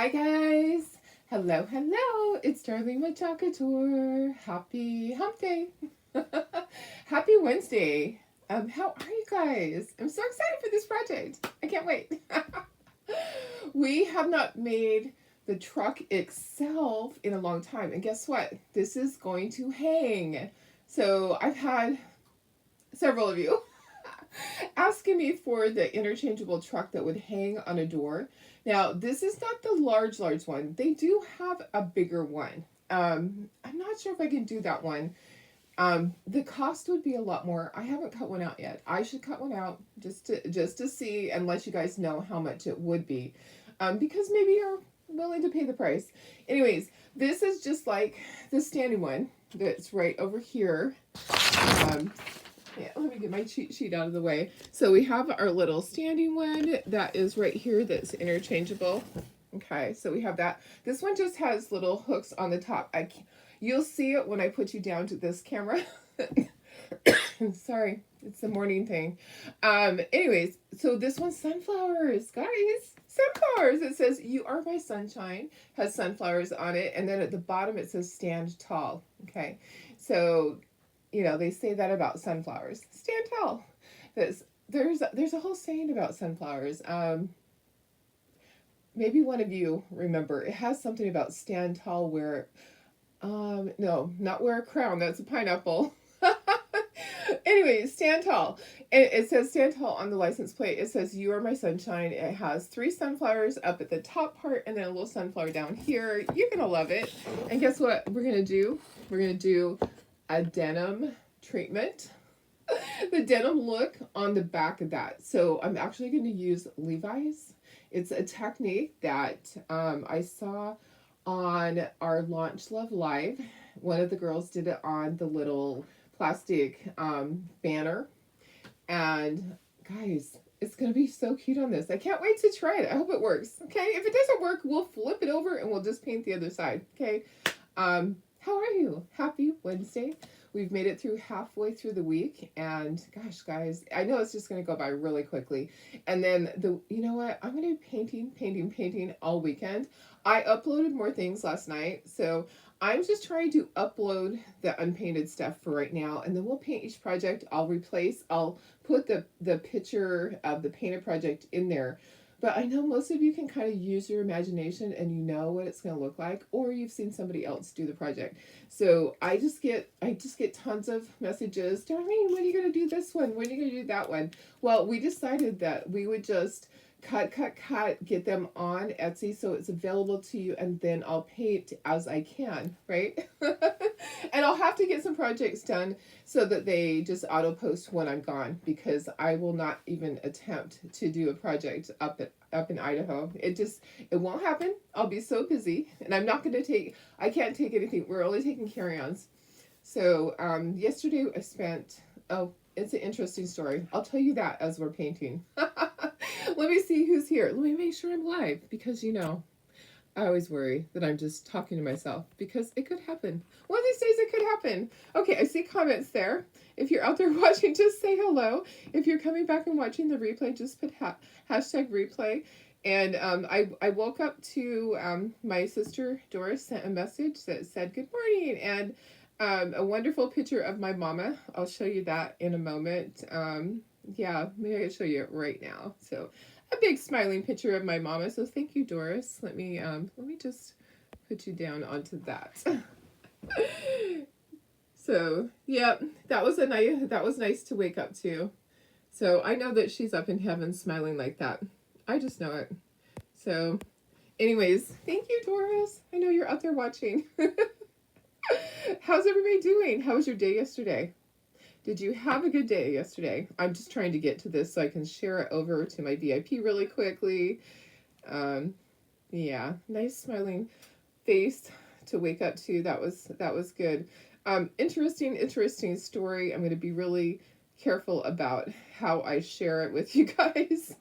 Hi guys. Hello, hello. It's Darlene with Jacador. Happy hump day. Happy Wednesday. How are you guys? I'm so excited for this project. I can't wait. We have not made the truck itself in a long time. And guess what? This is going to hang. So I've had several of you asking me for the interchangeable truck that would hang on a door. Now, this is not the large one. They do have a bigger one. I'm not sure if I can do that one. The cost would be a lot more. I haven't cut one out yet. I should cut one out just to see and let you guys know how much it would be, because maybe you're willing to pay the price. Anyways, this is just like the standing one that's right over here. Yeah, let me get my cheat sheet out of the way. So we have our little standing one that is right here that's interchangeable. Okay, so we have that. This one just has little hooks on the top. You'll see it when I put you down to this camera. Sorry, it's the morning thing. Anyways, so this one's sunflowers, guys. Sunflowers. It says, "You are my sunshine." Has sunflowers on it. And then at the bottom it says, "Stand tall." Okay, so they say that about sunflowers. Stand tall. There's a whole saying about sunflowers. Maybe one of you remember. It has something about stand tall where, no, not wear a crown. That's a pineapple. Anyway, stand tall. It says stand tall on the license plate. It says, "You are my sunshine." It has 3 sunflowers up at the top part and then a little sunflower down here. You're going to love it. And guess what we're going to do? We're going to do a denim treatment. The denim look on the back of that. So I'm actually going to use Levi's. It's a technique that I saw on our Launch Love Live. One of the girls did it on the little plastic banner. And guys, it's going to be so cute on this. I can't wait to try it. I hope it works. Okay, if it doesn't work, we'll flip it over and we'll just paint the other side. Okay. How are you? Happy Wednesday. We've made it through halfway through the week, and gosh, guys, I know it's just going to go by really quickly. And then you know what? I'm going to be painting all weekend. I uploaded more things last night, so I'm just trying to upload the unpainted stuff for right now, and then we'll paint each project. I'll put the picture of the painted project in there. But I know most of you can kind of use your imagination and you know what it's going to look like, or you've seen somebody else do the project. So I just get tons of messages. "Darlene, when are you going to do this one? When are you going to do that one?" Well, we decided that we would just cut, get them on Etsy so it's available to you, and then I'll paint as I can, right? And I'll have to get some projects done so that they just auto post when I'm gone, because I will not even attempt to do a project up in Idaho. It won't happen. I'll be so busy, and I can't take anything. We're only taking carry-ons. So yesterday I spent, it's an interesting story. I'll tell you that as we're painting. Let me see who's here. Let me make sure I'm live, because I always worry that I'm just talking to myself, because it could happen. One of these days it could happen. Okay, I see comments there. If you're out there watching, just say hello. If you're coming back and watching the replay, just put hashtag replay. And I woke up to my sister Doris sent a message that said good morning, and a wonderful picture of my mama. I'll show you that in a moment. Yeah, maybe I can show you it right now. So a big smiling picture of my mama. So thank you, Doris. Let me just put you down onto that. So yeah, that was nice to wake up to. So I know that she's up in heaven smiling like that. I just know it. So anyways, thank you, Doris. I know you're out there watching. How's everybody doing? How was your day yesterday? Did you have a good day yesterday? I'm just trying to get to this so I can share it over to my VIP really quickly. Yeah, nice smiling face to wake up to. That was good. Interesting story. I'm going to be really careful about how I share it with you guys.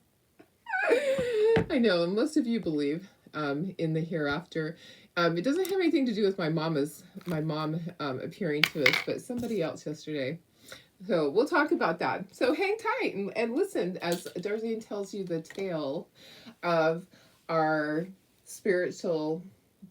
I know most of you believe in the hereafter. It doesn't have anything to do with my mom appearing to us, but somebody else yesterday. So we'll talk about that. So hang tight and listen as Darlene tells you the tale of our spiritual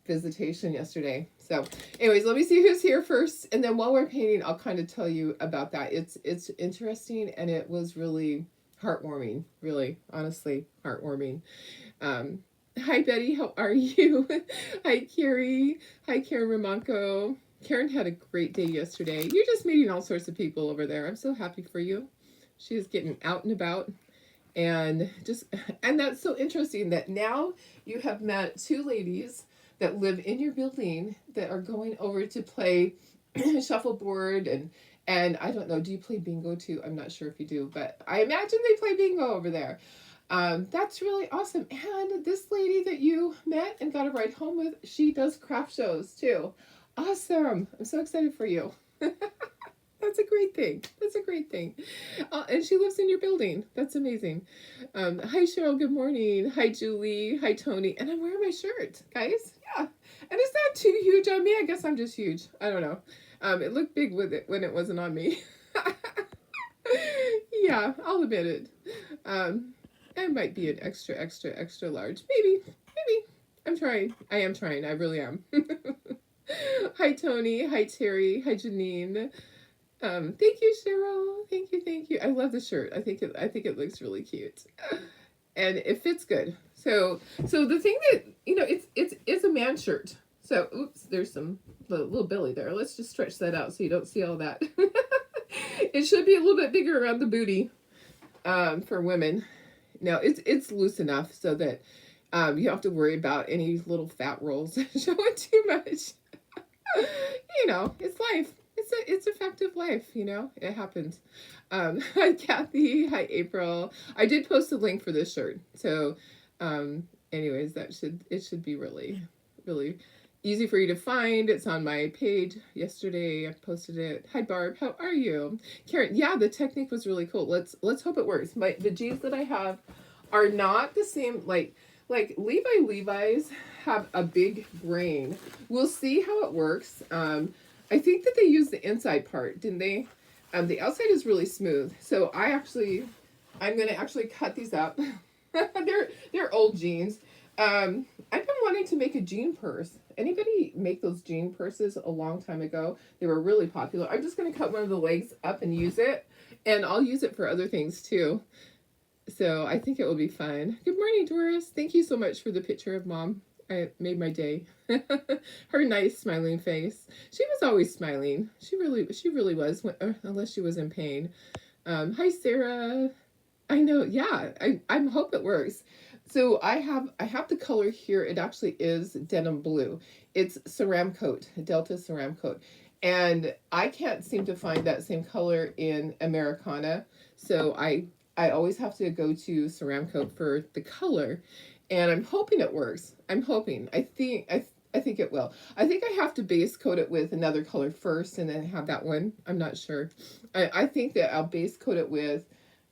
visitation yesterday. So, anyways, let me see who's here first, and then while we're painting, I'll kind of tell you about that. It's interesting, and it was really heartwarming. Really, honestly, heartwarming. Um, Hi Betty, how are you? Hi Carrie. Hi Karen Ramonko. Karen had a great day yesterday. You're just meeting all sorts of people over there. I'm so happy for you. She is getting out and about, and just, and that's so interesting that now you have met two ladies that live in your building that are going over to play shuffleboard, and I don't know, do you play bingo too? I'm not sure if you do, but I imagine they play bingo over there. That's really awesome. And this lady that you met and got a ride home with, she does craft shows too. Awesome. I'm so excited for you. That's a great thing. That's a great thing. And she lives in your building. That's amazing. Hi, Cheryl. Good morning. Hi, Julie. Hi, Tony. And I'm wearing my shirt, guys. Yeah. And it's not too huge on me. I guess I'm just huge. I don't know. It looked big with it when it wasn't on me. Yeah, I'll admit it. I might be an extra, extra, extra large. Maybe. Maybe. I'm trying. I am trying. I really am. Hi, Tony. Hi, Terry. Hi, Janine. Thank you, Cheryl. Thank you, thank you. I love the shirt. I think it looks really cute, and it fits good. So the thing that it's a man shirt. So oops, there's some little belly there. Let's just stretch that out so you don't see all that. It should be a little bit bigger around the booty, for women. Now it's loose enough so that you don't have to worry about any little fat rolls showing too much. It's life. It's effective life, it happens. Hi Kathy, hi April. I did post a link for this shirt. So anyways, it should be really, really easy for you to find. It's on my page yesterday. I posted it. Hi Barb, how are you? Karen, yeah, the technique was really cool. Let's hope it works. The jeans that I have are not the same, like Levi's have a big grain. We'll see how it works. I think that they used the inside part, didn't they? The outside is really smooth. So I'm gonna actually cut these up. they're old jeans. I've been wanting to make a jean purse. Anybody make those jean purses a long time ago? They were really popular. I'm just gonna cut one of the legs up and use it, and I'll use it for other things too. So I think it will be fun. Good morning, Doris. Thank you so much for the picture of Mom. It made my day. Her nice smiling face. She was always smiling. She really was, unless she was in pain. Hi, Sarah. I know. Yeah, I hope it works. So I have the color here. It actually is denim blue. It's Ceramcoat, Delta Ceramcoat. And I can't seem to find that same color in Americana. So I always have to go to Ceramcoat for the color. And I'm hoping it works. I'm hoping. I think it will. I think I have to base coat it with another color first and then have that one. I'm not sure. I think that I'll base coat it with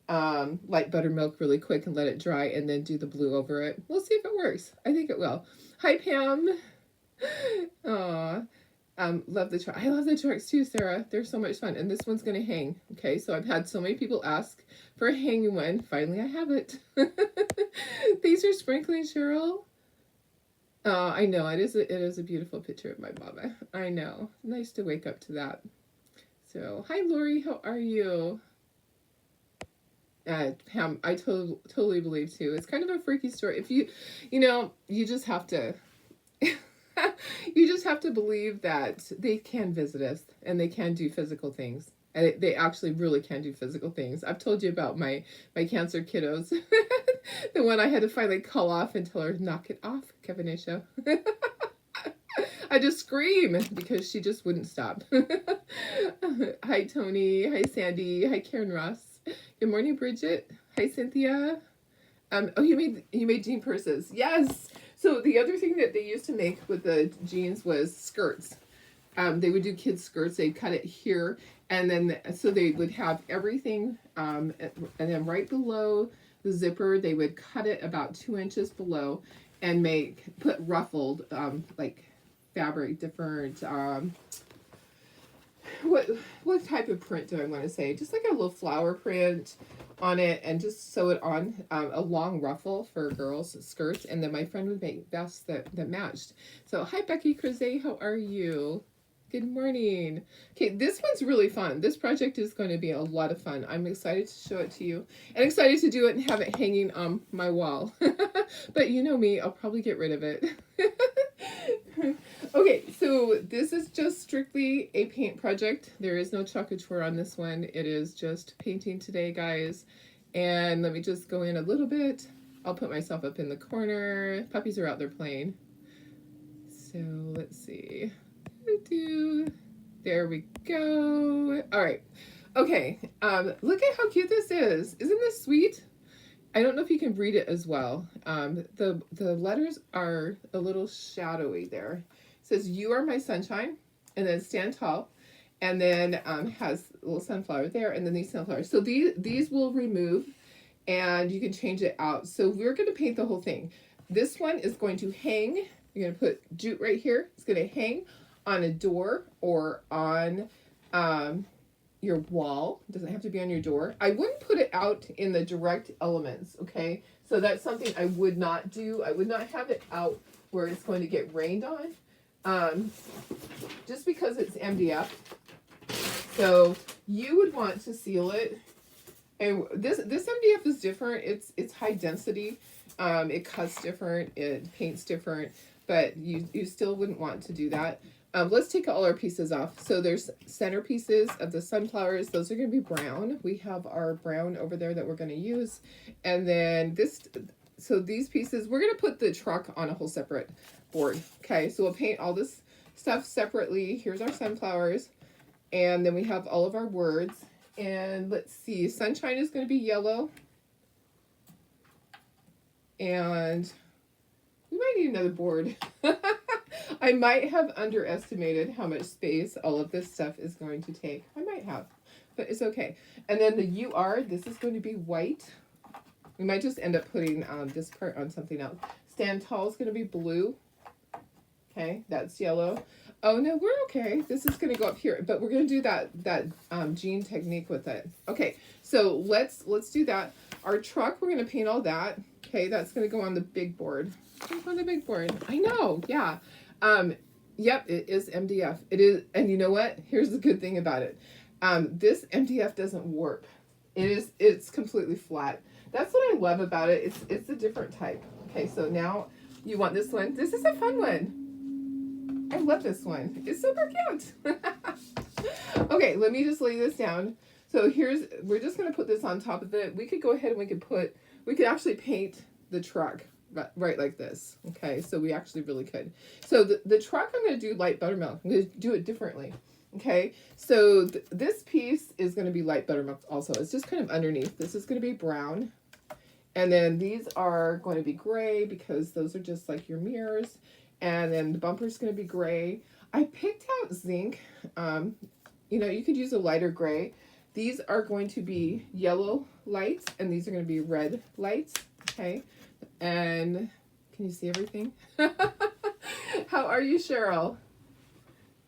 light buttermilk really quick and let it dry and then do the blue over it. We'll see if it works. I think it will. Hi, Pam. Aw. Love the truck. I love the trucks too, Sarah. They're so much fun. And this one's going to hang. Okay, so I've had so many people ask for a hanging one. Finally, I have it. Thanks for sprinkling, Cheryl. I know. It is a beautiful picture of my mama. I know. Nice to wake up to that. So, hi, Lori. How are you? Pam, I totally believe too. It's kind of a freaky story. If you just have to... you just have to believe that they can visit us and they can do physical things. And they actually really can do physical things. I've told you about my cancer kiddos. The one I had to finally call off and tell her, knock it off, Kevinisha. I just scream because she just wouldn't stop. Hi, Tony. Hi, Sandy. Hi, Karen Ross. Good morning, Bridget. Hi, Cynthia. You made jean purses. Yes. So the other thing that they used to make with the jeans was skirts. They would do kids' skirts. They'd cut it here, and then so they would have everything, and then right below the zipper, they would cut it about 2 inches below, and put ruffled like fabric, different. What type of print do I want to say? Just like a little flower print, on it and just sew it on a long ruffle for girls' skirts. And then my friend would make vests that matched. So, hi, Becky Crozet. How are you? Good morning. Okay, this one's really fun. This project is going to be a lot of fun. I'm excited to show it to you and excited to do it and have it hanging on my wall. But you know me, I'll probably get rid of it. Okay, so this is just strictly a paint project. There is no chocolate tour on this one. It is just painting today, guys. And let me just go in a little bit. I'll put myself up in the corner. Puppies are out there playing. So let's see. There we go. All right. Okay. Look at how cute this is. Isn't this sweet? I don't know if you can read it as well. The letters are a little shadowy there. It says, "You are my sunshine," and then "Stand tall," and then has a little sunflower there, and then these sunflowers. So these will remove, and you can change it out. So we're going to paint the whole thing. This one is going to hang. You're going to put jute right here. It's going to hang on a door or on your wall. It doesn't have to be on your door. I wouldn't put it out in the direct elements, okay? So that's something I would not do. I would not have it out where it's going to get rained on, just because it's MDF. So you would want to seal it. And this MDF is different. It's high density. It cuts different. It paints different. But you still wouldn't want to do that. Let's take all our pieces off. So there's center pieces of the sunflowers. Those are going to be brown. We have our brown over there that we're going to use. And then so these pieces, we're going to put the truck on a whole separate board. Okay, so we'll paint all this stuff separately. Here's our sunflowers. And then we have all of our words. And let's see, sunshine is going to be yellow. And we might need another board. I might have underestimated how much space all of this stuff is going to take. I might have, but it's okay. And then the UR, this is going to be white. We might just end up putting this part on something else. Stand tall is going to be blue. Okay, that's yellow. Oh no, we're okay. This is going to go up here, but we're going to do that jean technique with it. Okay, so let's do that. Our truck, we're going to paint all that. Okay, that's going to go on the big board. On the big board. I know, yeah. Yep, it is MDF. It is, and you know what? Here's the good thing about it. This MDF doesn't warp. It's completely flat. That's what I love about it. It's a different type. Okay, so now you want this one. This is a fun one. I love this one. It's super cute. Okay, let me just lay this down. So we're just gonna put this on top of it. We could go ahead and we could actually paint the truck right like this. Okay, so we actually really could. So the truck, I'm going to do light buttermilk. I'm going to do it differently. Okay, so this piece is going to be light buttermilk also. It's just kind of underneath. This is going to be brown. And then these are going to be gray because those are just like your mirrors. And then the bumper is going to be gray. I picked out zinc. You could use a lighter gray. These are going to be yellow lights, and these are going to be red lights. Okay. And can you see everything? How are you, Cheryl?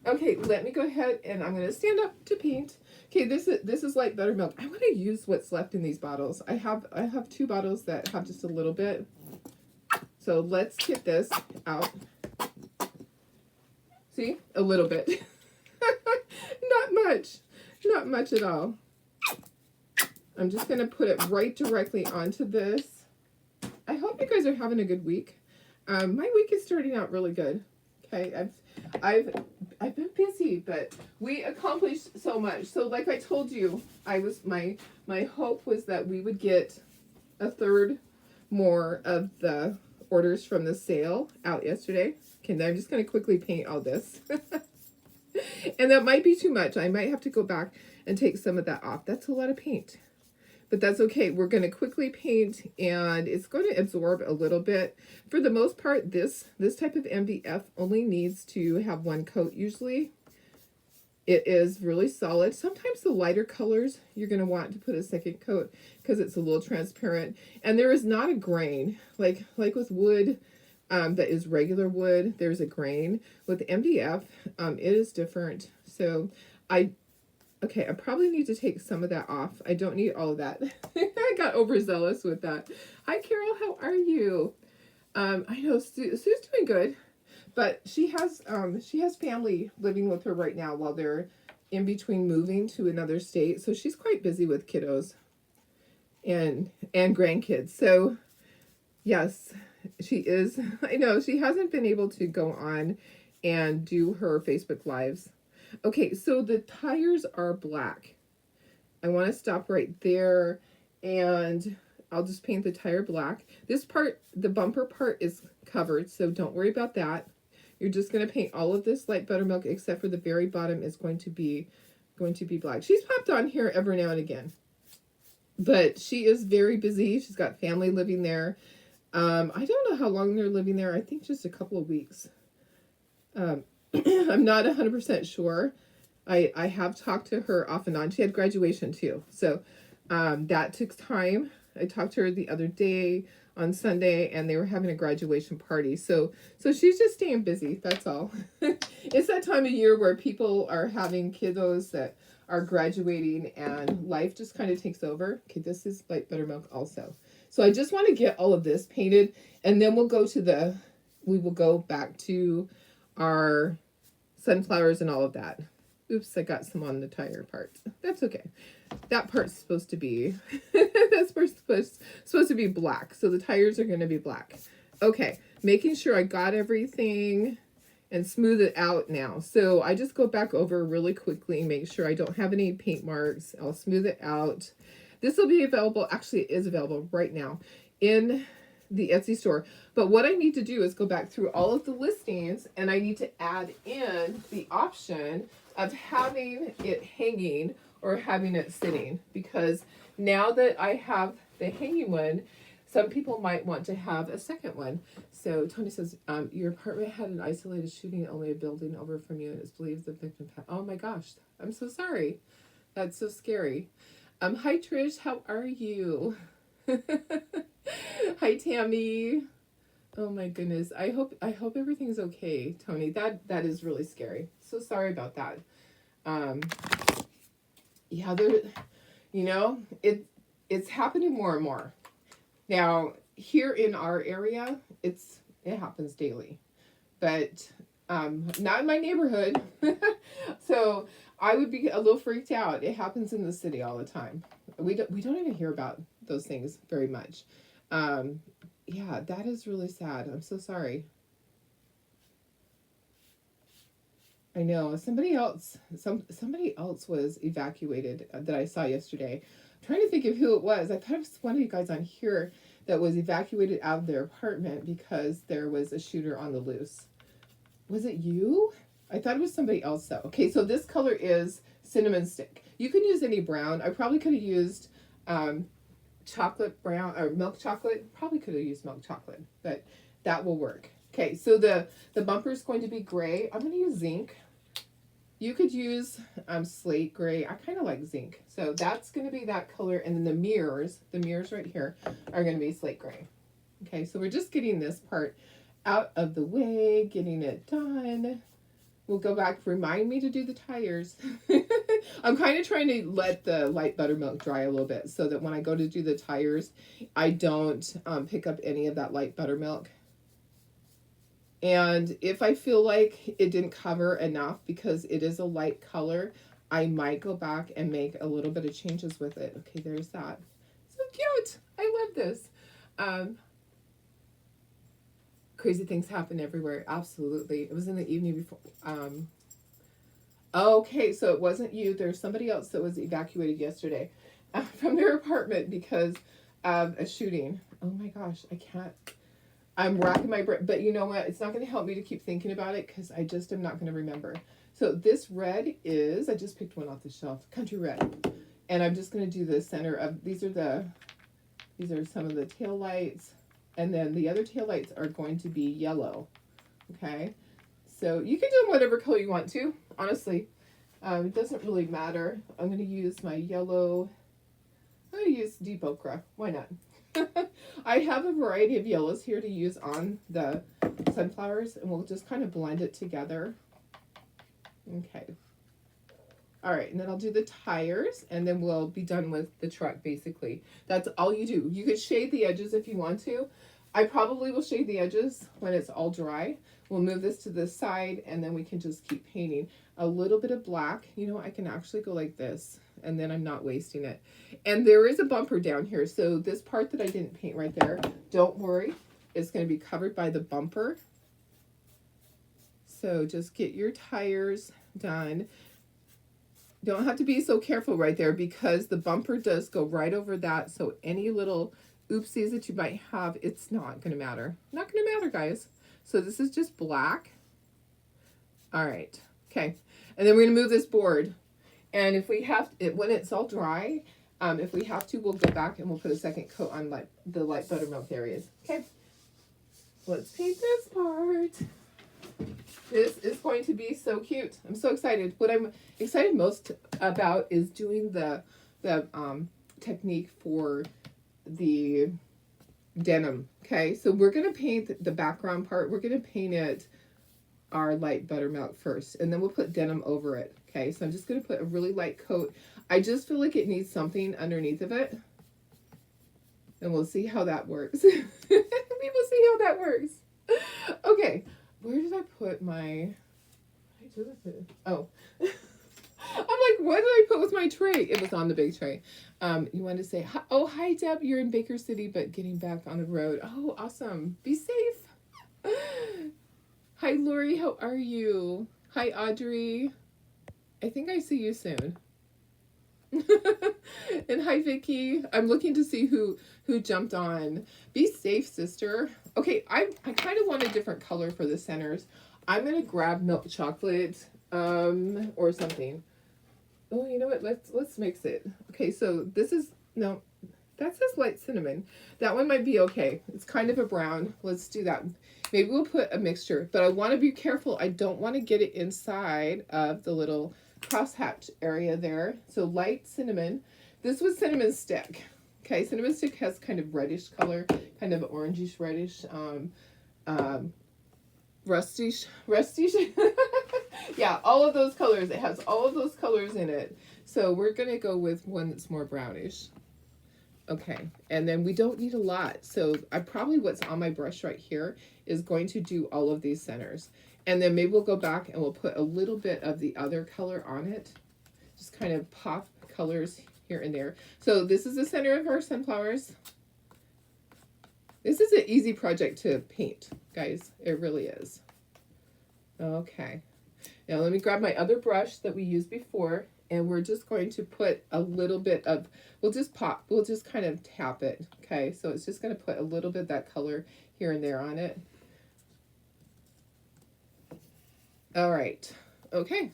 Okay, let me go ahead and I'm going to stand up to paint. Okay, this is light buttermilk. I want to use what's left in these bottles. I have 2 bottles that have just a little bit. So let's get this out. See, a little bit. Not much at all. I'm just going to put it right directly onto this. I hope you guys are having a good week. My week is starting out really good. Okay, I've been busy, but we accomplished so much. So like I told you, my hope was that we would get a third more of the orders from the sale out yesterday. Okay, now I'm just going to quickly paint all this. And that might be too much. I might have to go back and take some of that off. That's a lot of paint. But that's okay. We're going to quickly paint, and it's going to absorb a little bit. For the most part, this type of MDF only needs to have 1 coat usually. It is really solid. Sometimes the lighter colors, you're going to want to put a second coat because it's a little transparent. And there is not a grain. Like with wood that is regular wood, there's a grain. With MDF, it is different. So I Okay, I probably need to take some of that off. I don't need all of that. I got overzealous with that. Hi, Carol. How are you? I know Sue's doing good, but she has family living with her right now while they're in between moving to another state. So she's quite busy with kiddos and grandkids. So yes, she is. I know she hasn't been able to go on and do her Facebook lives. Okay, so the tires are black. I want to stop right there, and I'll just paint the tire black. This part, the bumper part, is covered, so don't worry about that. You're just going to paint all of this light buttermilk except for the very bottom is going to be black. She's popped on here every now and again, but she is very busy. She's got family living there. I don't know how long they're living there. I think just a couple of weeks. I'm not 100% sure. I have talked to her off and on. She had graduation too. So that took time. I talked to her the other day on Sunday, and they were having a graduation party. So she's just staying busy. That's all. It's that time of year where people are having kiddos that are graduating and life just kind of takes over. Okay, this is light buttermilk also. So I just want to get all of this painted, and then we will go back to our sunflowers and all of that. Oops, I got some on the tire part. That's okay. That part's supposed to be, supposed to be black. So the tires are going to be black. Okay, making sure I got everything and smooth it out now. So I just go back over really quickly, make sure I don't have any paint marks. I'll smooth it out. This will be available, actually it is available right now in the Etsy store. But what I need to do is go back through all of the listings, and I need to add in the option of having it hanging or having it sitting, because now that I have the hanging one, some people might want to have a second one. So Tony says, your apartment had an isolated shooting, only a building over from you, and it's believed the victim oh my gosh, I'm so sorry. That's so scary. Hi Trish, how are you? Hi Tammy. Oh my goodness. I hope everything's okay, Tony. That is really scary. So sorry about that. Yeah, it's happening more and more. Now, here in our area, it happens daily. But not in my neighborhood. So I would be a little freaked out. It happens in the city all the time. We don't even hear about those things very much. Yeah, that is really sad. I'm so sorry. I know somebody else was evacuated that I saw yesterday. I'm trying to think of who it was. I thought it was one of you guys on here that was evacuated out of their apartment because there was a shooter on the loose. Was it you? I thought it was somebody else though. Okay, so this color is cinnamon stick. You can use any brown. I probably could have used chocolate brown or milk chocolate. Probably could have used milk chocolate, but that will work. Okay, so the bumper is going to be gray. I'm going to use zinc. You could use slate gray. I kind of like zinc. So that's going to be that color. And then the mirrors right here are going to be slate gray. Okay, so we're just getting this part out of the way, getting it done. We'll go back. Remind me to do the tires. I'm kind of trying to let the light buttermilk dry a little bit so that when I go to do the tires, I don't pick up any of that light buttermilk. And if I feel like it didn't cover enough because it is a light color, I might go back and make a little bit of changes with it. Okay, there's that. So cute. I love this. Crazy things happen everywhere. Absolutely. It was in the evening before. Okay, so it wasn't you. There's somebody else that was evacuated yesterday from their apartment because of a shooting. Oh my gosh, I can't. I'm racking my brain, but you know what? It's not going to help me to keep thinking about it because I just am not going to remember. So this red is, I just picked one off the shelf, Country Red. And I'm just going to do the center of, these are some of the tail lights. And then the other tail lights are going to be yellow. Okay. So you can do them whatever color you want to, honestly. It doesn't really matter. I'm going to use my yellow. I'm going to use deep ochre. Why not? I have a variety of yellows here to use on the sunflowers, and we'll just kind of blend it together. Okay. All right, and then I'll do the tires, and then we'll be done with the truck, basically. That's all you do. You could shade the edges if you want to. I probably will shade the edges when it's all dry. We'll move this to the side, and then we can just keep painting. A little bit of black. You know, I can actually go like this, and then I'm not wasting it. And there is a bumper down here, so this part that I didn't paint right there, don't worry. It's going to be covered by the bumper. So just get your tires done. Don't have to be so careful right there because the bumper does go right over that. So any little oopsies that you might have, it's not going to matter. Not going to matter, guys. So this is just black. All right. Okay. And then we're going to move this board. And if we have it, when it's all dry, if we have to, we'll go back and we'll put a second coat on the light buttermilk areas. Okay. Let's paint this part. This is going to be so cute. I'm so excited. What I'm excited most about is doing the technique for the denim. Okay, so we're going to paint the background part. We're going to paint it our light buttermilk first, and then we'll put denim over it. Okay, so I'm just going to put a really light coat. I just feel like it needs something underneath of it. And we'll see how that works. We will see how that works. Okay. Where did I put my... Oh. I'm like, what did I put with my tray? It was on the big tray. You wanted to say, oh, hi, Deb. You're in Baker City, but getting back on the road. Oh, awesome. Be safe. Hi, Lori. How are you? Hi, Audrey. I think I see you soon. And hi, Vicky. I'm looking to see who jumped on. Be safe, sister. Okay, I kind of want a different color for the centers. I'm gonna grab milk chocolate or something. Oh, you know what? Let's mix it. Okay, so this is no, that says light cinnamon. That one might be okay. It's kind of a brown. Let's do that. Maybe we'll put a mixture, but I want to be careful. I don't want to get it inside of the little crosshatch area there. So light cinnamon. This was cinnamon stick. Okay, cinnamon stick has kind of reddish color, kind of orangish reddish, rustish. Yeah, all of those colors. It has all of those colors in it. So we're gonna go with one that's more brownish. Okay, and then we don't need a lot. So I probably what's on my brush right here is going to do all of these centers. And then maybe we'll go back and we'll put a little bit of the other color on it. Just kind of pop colors here and there. So this is the center of our sunflowers. This is an easy project to paint, guys. It really is. Okay. Now let me grab my other brush that we used before, and we're just going to put a little bit of, we'll just kind of tap it. Okay, so it's just going to put a little bit of that color here and there on it. All right. Okay.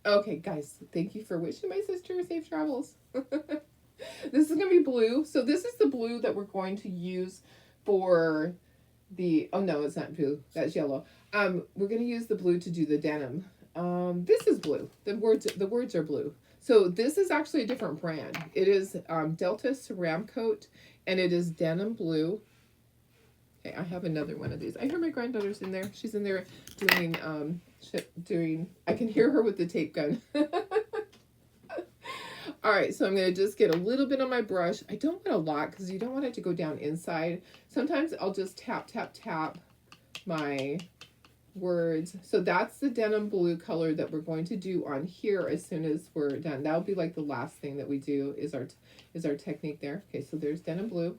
Okay, guys, thank you for wishing my sister safe travels. This is going to be blue. So this is the blue that we're going to use for the, oh no, it's not blue. That's yellow. We're going to use the blue to do the denim. This is blue. The words are blue. So this is actually a different brand. It is Delta Ceramcoat, and it is denim blue. Okay, I have another one of these. I hear my granddaughter's in there. She's in there doing, I can hear her with the tape gun. All right, so I'm going to just get a little bit on my brush. I don't want a lot because you don't want it to go down inside. Sometimes I'll just tap, tap, tap my words. So that's the denim blue color that we're going to do on here as soon as we're done. That'll be like the last thing that we do is our technique there. Okay, so there's denim blue.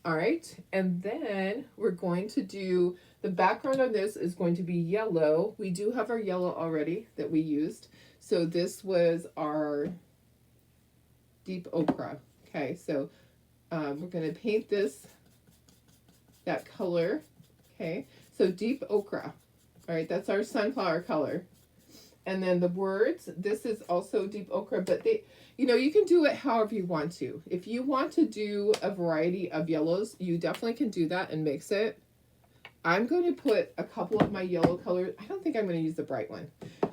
All right, and then we're going to do, the background on this is going to be yellow. We do have our yellow already that we used. So this was our deep ochre. Okay, so we're going to paint that color. Okay, so deep ochre. All right, that's our sunflower color. And then the words, this is also deep ochre, but you can do it however you want to. If you want to do a variety of yellows, you definitely can do that and mix it. I'm going to put a couple of my yellow colors. I don't think I'm going to use the bright one.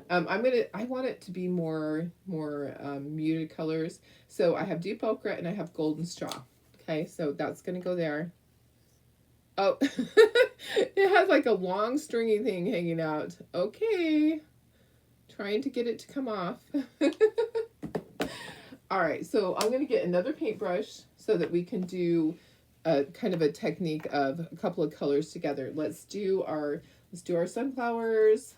I want it to be more muted colors. So I have deep ochre and I have golden straw. Okay, so that's going to go there. Oh, it has like a long stringy thing hanging out. Okay. Trying to get it to come off. All right, so I'm going to get another paintbrush so that we can do a kind of a technique of a couple of colors together. Let's do our sunflowers,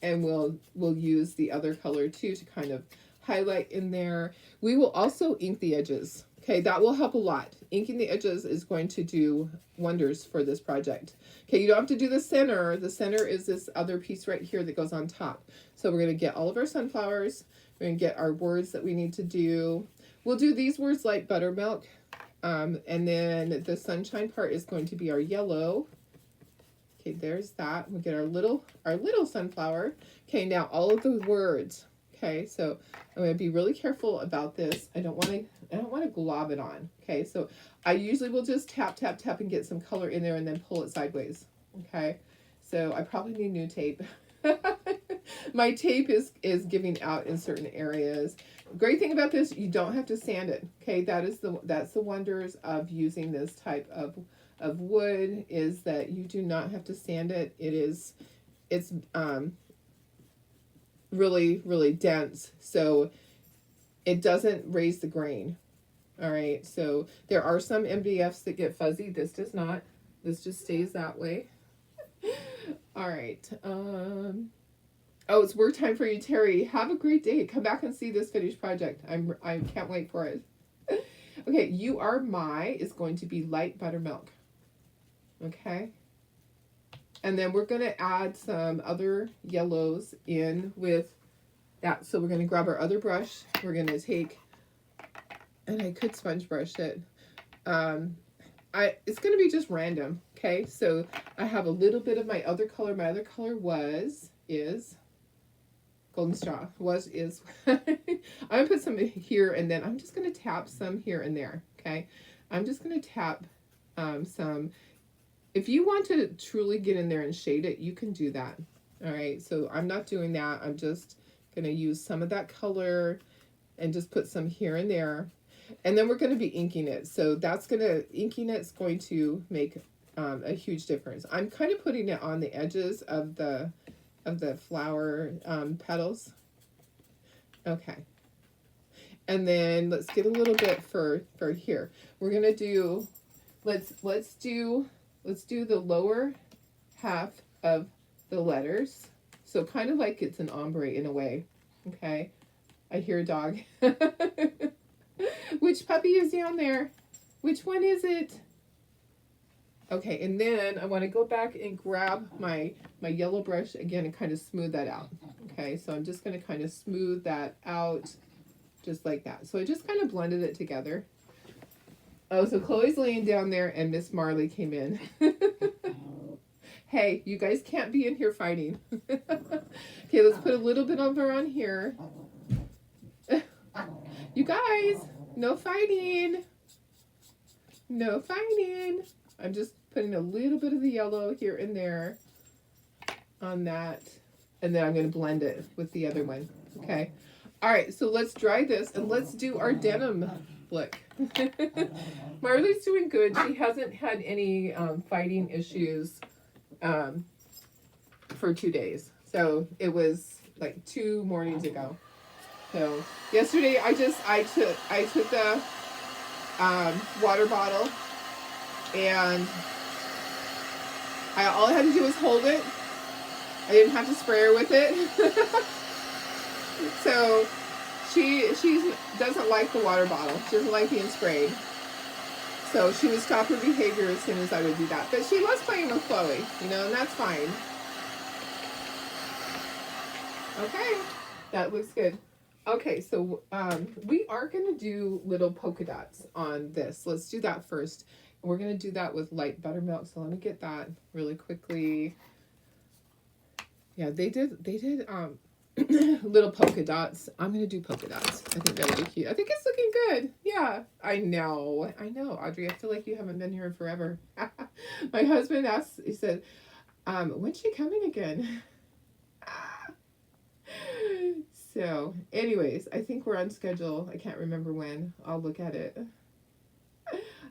and we'll use the other color too to kind of highlight in there. We will also ink the edges. Okay, that will help a lot. Inking the edges is going to do wonders for this project. Okay, you don't have to do the center. The center is this other piece right here that goes on top. So we're going to get all of our sunflowers. We're going to get our words that we need to do. We'll do these words like buttermilk. And then the sunshine part is going to be our yellow. Okay, there's that. We'll get our little sunflower. Okay, now all of the words. Okay, so I'm going to be really careful about this. I don't want to glob it on. Okay, so I usually will just tap, tap, tap and get some color in there and then pull it sideways. Okay, so I probably need new tape. My tape is giving out in certain areas. Great thing about this, you don't have to sand it. Okay, that's the wonders of using this type of wood, is that you do not have to sand it. It's really, really dense, so it doesn't raise the grain. All right, so there are some MDFs that get fuzzy. This does not. This just stays that way. All right. Oh, it's work time for you, Terry. Have a great day. Come back and see this finished project. I can't wait for it. Okay, You Are My is going to be light buttermilk. Okay. And then we're going to add some other yellows in with that. So we're going to grab our other brush. We're going to take, and I could sponge brush it. It's going to be just random. Okay. So I have a little bit of my other color. My other color is golden straw. Is. I'm going to put some here, and then I'm just going to tap some here and there. Okay. I'm just going to tap some. If you want to truly get in there and shade it, you can do that. All right, so I'm not doing that. I'm just going to use some of that color and just put some here and there. And then we're going to be inking it. So inking it's going to make a huge difference. I'm kind of putting it on the edges of the flower petals. Okay. And then let's get a little bit for here. We're going to do, let's do the lower half of the letters. So kind of like it's an ombre in a way. Okay. I hear a dog. Which puppy is down there? Which one is it? Okay, and then I want to go back and grab my yellow brush again and kind of smooth that out. Okay, so I'm just going to kind of smooth that out just like that. So I just kind of blended it together. Oh, so Chloe's laying down there and Miss Marley came in. Hey, you guys can't be in here fighting. Okay, let's put a little bit over on here. You guys, no fighting. No fighting. I'm just putting a little bit of the yellow here and there on that. And then I'm going to blend it with the other one. Okay. All right, so let's dry this and let's do our denim look. Marley's doing good. She hasn't had any fighting issues for 2 days. So it was like 2 mornings ago. So yesterday I took the water bottle, and all I had to do was hold it. I didn't have to spray her with it. So she doesn't like the water bottle. She doesn't like being sprayed. So she would stop her behavior as soon as I would do that. But she loves playing with Chloe, and that's fine. Okay, that looks good. Okay, so we are going to do little polka dots on this. Let's do that first. We're going to do that with light buttermilk. So let me get that really quickly. Yeah, they did little polka dots. I'm going to do polka dots. I think that would be cute. I think it's looking good. Yeah, I know, Audrey. I feel like you haven't been here in forever. My husband asked, he said, when's she coming again? So, anyways, I think we're on schedule. I can't remember when. I'll look at it.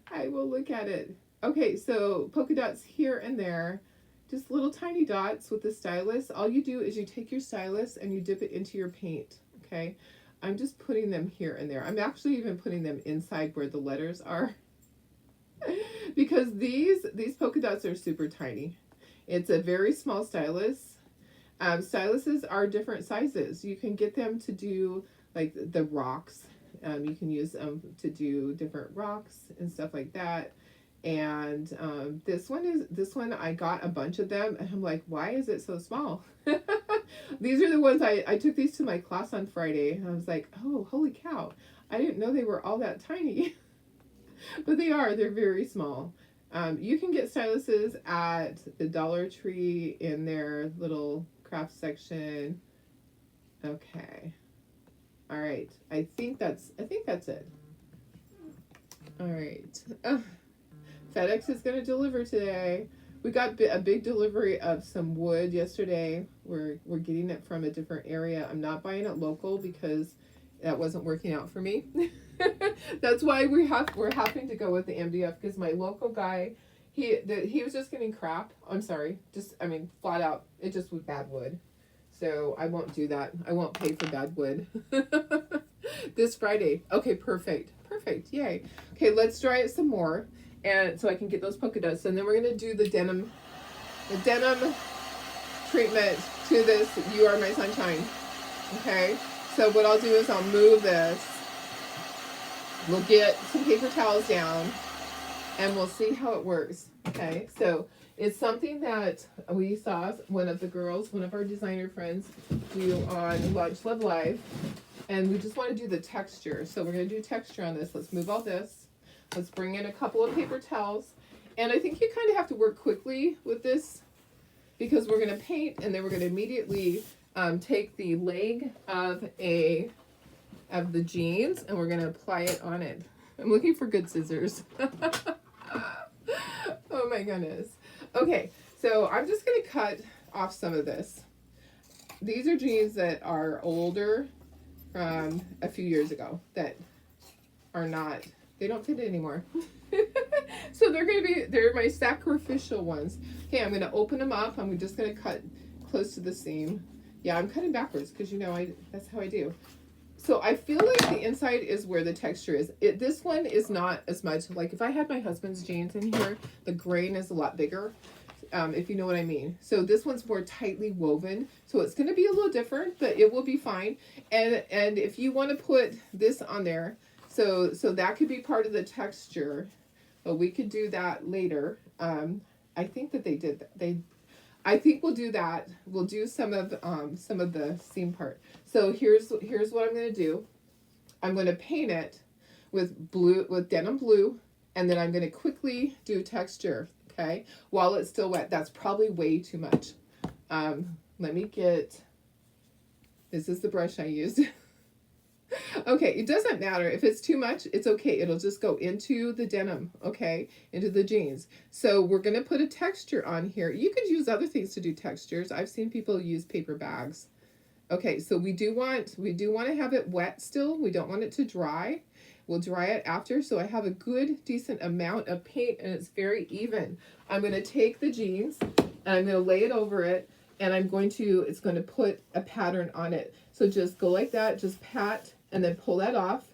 I will look at it. Okay, so polka dots here and there, just little tiny dots with the stylus. All you do is you take your stylus and you dip it into your paint, okay? I'm just putting them here and there. I'm actually even putting them inside where the letters are because these polka dots are super tiny. It's a very small stylus. Styluses are different sizes. You can get them to do like the rocks. You can use them to do different rocks and stuff like that. And this one I got a bunch of them, and I'm like, why is it so small? These are the ones I took these to my class on Friday, and I was like, oh, holy cow! I didn't know they were all that tiny, but they are. They're very small. You can get styluses at the Dollar Tree in their little craft section. Okay. All right. I think that's it. All right. FedEx is going to deliver today. We got a big delivery of some wood yesterday. We're getting it from a different area. I'm not buying it local because that wasn't working out for me. That's why we're having to go with the MDF, because my local guy, he was just getting crap. I'm sorry, flat out, it just was bad wood. So I won't do that. I won't pay for bad wood. This Friday. Okay, perfect, yay. Okay, let's dry it some more, and so I can get those polka dots, and then we're gonna do the denim treatment to this You Are My Sunshine. Okay, so what I'll do is I'll move this. We'll get some paper towels down, and we'll see how it works. Okay, so it's something that we saw one of our designer friends do on Lunch Love Live, and we just want to do the texture. So we're going to do texture on this. Let's move all this. Let's bring in a couple of paper towels, and I think you kind of have to work quickly with this because we're going to paint, and then we're going to immediately take the leg of the jeans, and we're going to apply it on it. I'm looking for good scissors. Oh my goodness. Okay, so I'm just going to cut off some of this. These are jeans that are older from a few years ago that are not, they don't fit anymore. So they're my sacrificial ones. Okay, I'm going to open them up. I'm just going to cut close to the seam. Yeah, I'm cutting backwards because that's how I do. So I feel like the inside is where the texture is. This one is not as much. Like if I had my husband's jeans in here, the grain is a lot bigger, if you know what I mean. So this one's more tightly woven. So it's going to be a little different, but it will be fine. And if you want to put this on there, so that could be part of the texture, but we could do that later. I think that they did that. I think we'll do that. We'll do some of the seam part. So here's what I'm going to do. I'm going to paint it with denim blue, and then I'm going to quickly do texture, okay? While it's still wet. That's probably way too much. Let me get, this is the brush I used. Okay, it doesn't matter. If it's too much, it's okay. It'll just go into the denim, okay? Into the jeans. So we're going to put a texture on here. You could use other things to do textures. I've seen people use paper bags. Okay, so we do want to have it wet still. We don't want it to dry. We'll dry it after. So I have a good, decent amount of paint, and it's very even. I'm going to take the jeans, and I'm going to lay it over it, and it's going to put a pattern on it. So just go like that, just pat, and then pull that off.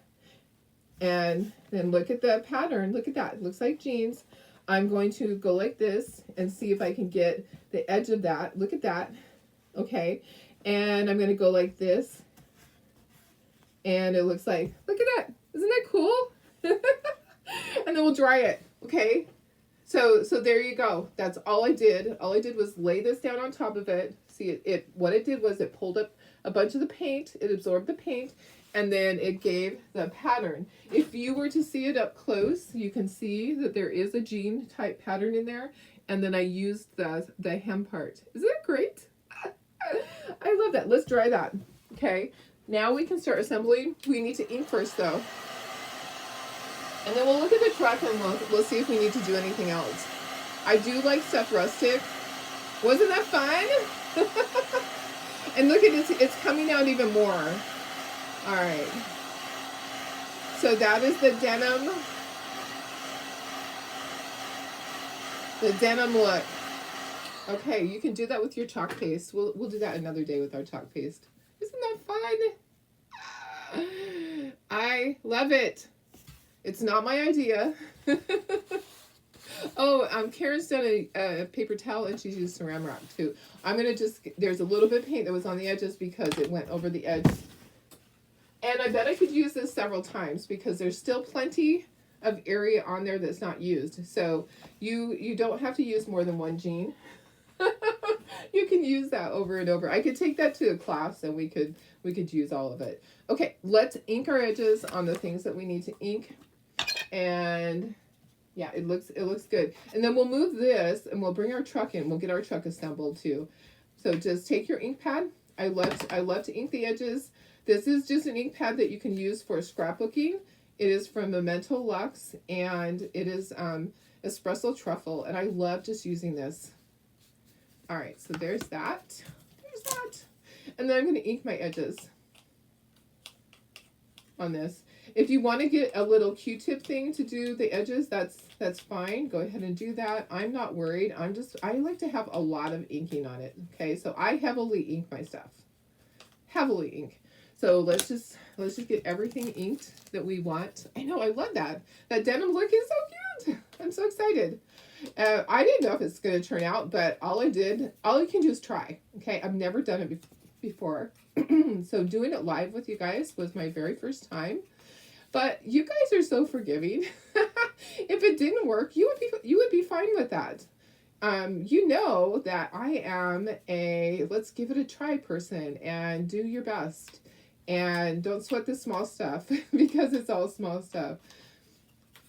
And then look at the pattern. Look at that. It looks like jeans. I'm going to go like this and see if I can get the edge of that. Look at that. Okay. And I'm going to go like this. And it looks like, look at that. Isn't that cool? And then we'll dry it. Okay. So there you go. That's all I did. All I did was lay this down on top of it. See, what it did was it pulled up a bunch of the paint. It absorbed the paint. And then it gave the pattern. If you were to see it up close, you can see that there is a jean type pattern in there. And then I used the hem part. Isn't that great? I love that. Let's dry that. Okay. Now we can start assembling. We need to ink first though. And then we'll look at the truck and we'll see if we need to do anything else. I do like stuff rustic. Wasn't that fun? And look at it, it's coming out even more. All right. So that is the denim The denim look. Okay, you can do that with your chalk paste. We'll do that another day with our chalk paste. Isn't that fun? I love it. It's not my idea. Oh, Karen's done a paper towel and she's used Saran Wrap too. I'm gonna just, there's a little bit of paint that was on the edges because it went over the edge. And I bet I could use this several times because there's still plenty of area on there that's not used. So you don't have to use more than one jean. You can use that over and over. I could take that to a class and we could use all of it. Okay, let's ink our edges on the things that we need to ink. And yeah, it looks good. And then we'll move this and we'll bring our truck in. We'll get our truck assembled too. So just take your ink pad. I love to ink the edges. This is just an ink pad that you can use for scrapbooking. It is from Memento Luxe and it is espresso truffle, and I love just using this. All right, so there's that. There's that. And then I'm going to ink my edges on this. If you want to get a little Q-tip thing to do the edges, that's fine. Go ahead and do that. I'm not worried. I like to have a lot of inking on it. Okay, so I heavily ink my stuff. Heavily ink. So let's just get everything inked that we want. I know, I love that. That denim look is so cute. I'm so excited. I didn't know if it's going to turn out, but all you can do is try. Okay, I've never done it before. So doing it live with you guys was my very first time. But you guys are so forgiving. If it didn't work, you would be fine with that. You know that I am a let's give it a try person and do your best. And don't sweat the small stuff because it's all small stuff.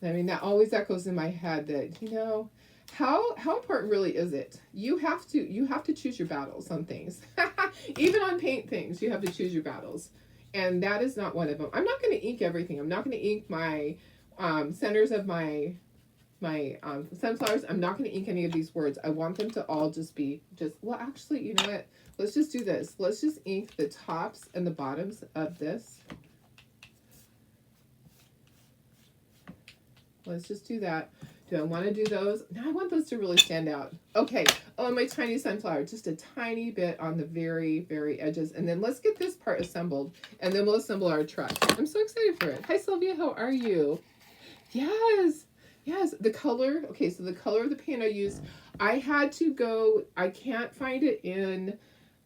I mean, that always echoes in my head that, you know, how important really is it? You have to choose your battles on things. Even on paint things, you have to choose your battles. And that is not one of them. I'm not going to ink everything. I'm not going to ink my centers of my sunflowers. I'm not going to ink any of these words. I want them to all well, actually, you know what? Let's just do this. Let's just ink the tops and the bottoms of this. Let's just do that. Do I want to do those? No, I want those to really stand out. Okay. Oh, my tiny sunflower. Just a tiny bit on the very, very edges. And then let's get this part assembled. And then we'll assemble our truck. I'm so excited for it. Hi, Sylvia. How are you? Yes. Yes. The color. Okay, so the color of the paint I used, I had to go. I can't find it in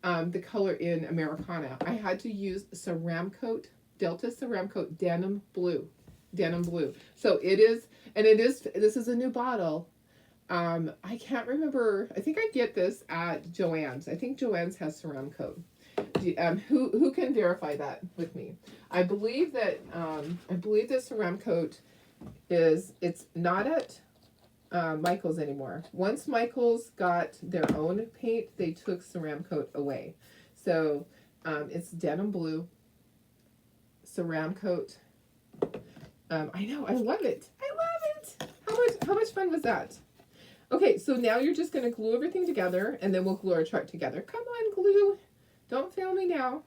the color in Americana. I had to use Ceramcoat, Delta Ceramcoat Denim Blue. Denim Blue. So it is, and this is a new bottle. I can't remember. I think I get this at Joann's. I think Joann's has Ceramcoat. Who can verify that with me? I believe that Ceramcoat it's not at Michael's anymore. Once Michael's got their own paint, they took Ceramcoat away. So it's Denim Blue, Ceramcoat. I know, I love it. I love it. How much fun was that? Okay, so now you're just going to glue everything together, and then we'll glue our truck together. Come on, glue. Don't fail me now.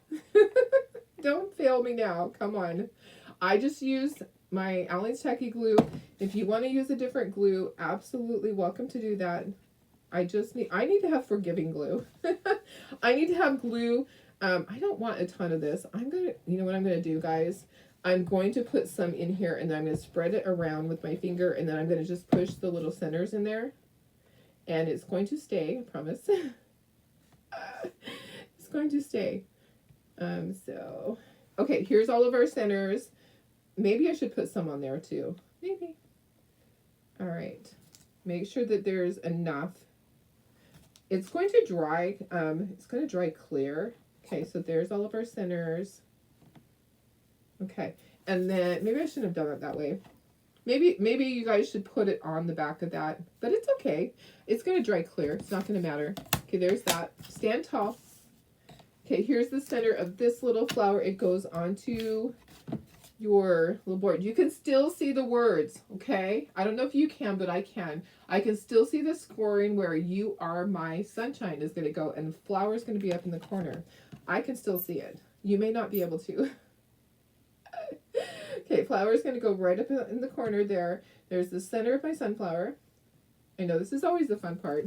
Don't fail me now. Come on. I just used my Allen's Tacky glue. If you want to use a different glue, absolutely welcome to do that. I need to have forgiving glue. I need to have glue. I don't want a ton of this. You know what I'm going to do, guys? I'm going to put some in here, and then I'm going to spread it around with my finger, and then I'm going to just push the little centers in there. And it's going to stay, I promise. It's going to stay. Okay, here's all of our centers. Maybe I should put some on there too. Maybe. All right. Make sure that there's enough. It's going to dry. It's going to dry clear. Okay, so there's all of our centers. Okay, and then maybe I shouldn't have done it that way. Maybe you guys should put it on the back of that, but it's okay. It's going to dry clear. It's not going to matter. Okay, there's that. Stand tall. Okay, here's the center of this little flower. It goes onto your little board. You can still see the words, okay? I don't know if you can, but I can. I can still see the scoring where "You Are My Sunshine" is going to go, and the flower is going to be up in the corner. I can still see it. You may not be able to. Okay, flower is going to go right up in the corner there. There's the center of my sunflower. I know this is always the fun part.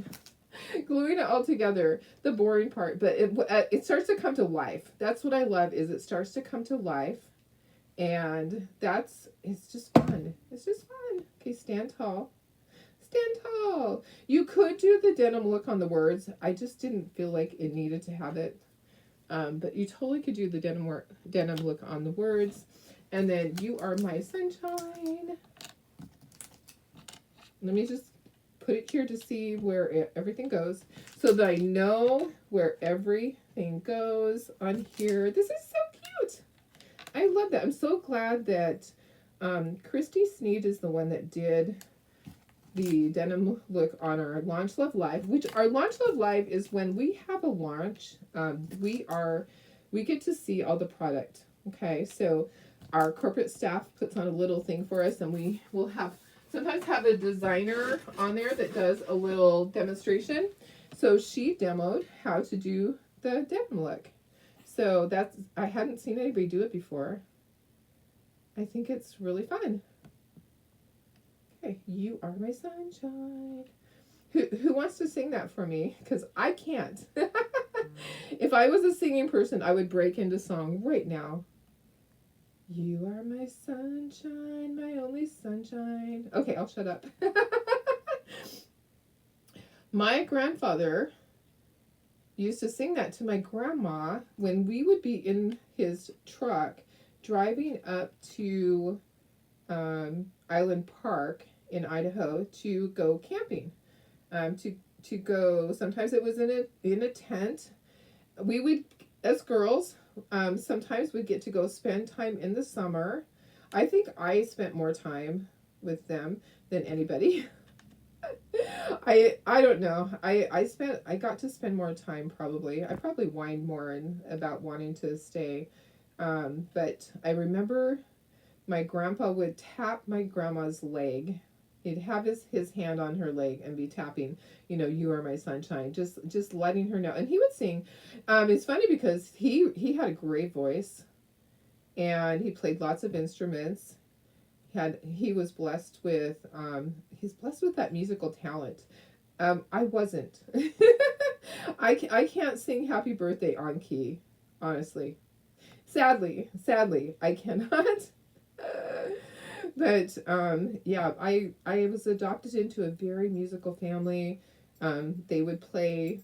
Gluing it all together, the boring part, but it starts to come to life. That's what I love, is it starts to come to life, and it's just fun. It's just fun. Okay, stand tall. Stand tall. You could do the denim look on the words. I just didn't feel like it needed to have it. But you totally could do the denim look on the words. And then you are my sunshine. Let me just put it here to see where everything goes, so that I know where everything goes on here. This is so cute. I love that. I'm so glad that Christy Sneed is the one that did the denim look on our Launch Love Live, which our Launch Love Live is when we have a launch. We get to see all the product. Okay, so our corporate staff puts on a little thing for us, and we will sometimes have a designer on there that does a little demonstration. So she demoed how to do the denim look. So I hadn't seen anybody do it before. I think it's really fun. Okay, you are my sunshine. Who wants to sing that for me? Because I can't. If I was a singing person, I would break into song right now. You are my sunshine, my only sunshine. Okay, I'll shut up. My grandfather used to sing that to my grandma when we would be in his truck driving up to Island Park in Idaho to go camping. To go, sometimes it was in a tent. We would, as girls, sometimes we get to go spend time in the summer. I think I spent more time with them than anybody. I don't know. I got to spend more time probably. I probably whined more about wanting to stay. But I remember my grandpa would tap my grandma's leg. He'd have his hand on her leg and be tapping, you are my sunshine, just letting her know. And he would sing. It's funny because he had a great voice, and he played lots of instruments. He was blessed with he's blessed with that musical talent. I wasn't. I can't sing Happy Birthday on key, honestly. Sadly, I cannot. But yeah, I was adopted into a very musical family. They would play